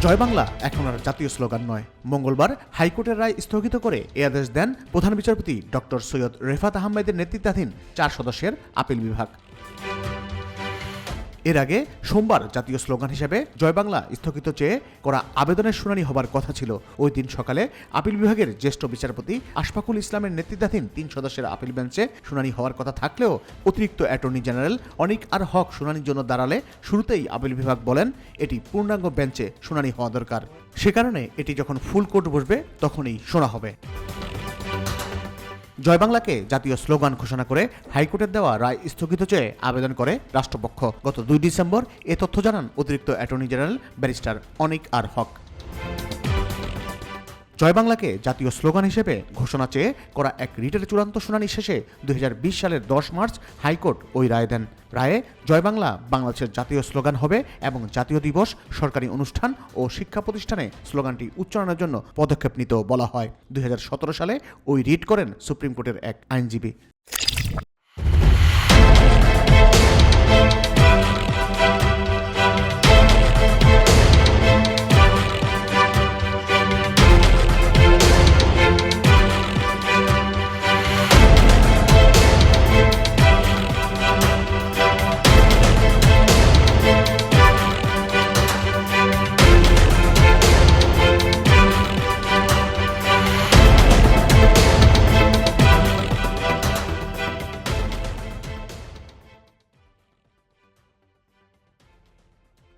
জয় বাংলা এখন আর জাতীয় স্লোগান নয়। মঙ্গলবার হাইকোর্টের রায় স্থগিত করে এ আদেশ দেন প্রধান বিচারপতি ডক্টর সৈয়দ রেফাত আহমেদের নেতৃত্বাধীন 4 সদস্যের আপিল বিভাগ। এর আগে সোমবার জাতীয় স্লোগান হিসেবে জয় বাংলা স্থগিত চেয়ে করা আবেদনের শুনানি হবার কথা ছিল। ওই দিন সকালে আপিল বিভাগের জ্যেষ্ঠ বিচারপতি আশফাকুল ইসলামের নেতৃত্বাধীন 3 সদস্যের আপিল বেঞ্চে শুনানি হওয়ার কথা থাকলেও অতিরিক্ত অ্যাটর্নি জেনারেল অনিক আর হক শুনানির জন্য দাঁড়ালে শুরুতেই আপিল বিভাগ বলেন এটি পূর্ণাঙ্গ বেঞ্চে শুনানি হওয়া দরকার। সে কারণে এটি যখন ফুল কোর্ট বসবে তখনই শোনা হবে। জয় বাংলাকে জাতীয় স্লোগান ঘোষণা করে হাইকোর্টের দেওয়া রায় স্থগিত চেয়ে আবেদন করে রাষ্ট্রপক্ষ। গত 2 ডিসেম্বর এ তথ্য জানান অতিরিক্ত অ্যাটর্নি জেনারেল ব্যারিস্টার অনিক আর হক। জয় বাংলাকে জাতীয় স্লোগান হিসেবে ঘোষণা চেয়ে করা এক রিটের চূড়ান্ত শুনানি শেষে 2020 সালের 10 মার্চ হাইকোর্ট ওই রায় দেন। রায়ে জয় বাংলা বাংলাদেশের জাতীয় স্লোগান হবে এবং জাতীয় দিবস, সরকারি অনুষ্ঠান ও শিক্ষা প্রতিষ্ঠানে স্লোগানটি উচ্চারণের জন্য পদক্ষেপ নিতেও বলা হয়। 2017 সালে ওই রিট করেন সুপ্রিম কোর্টের এক আইনজীবী।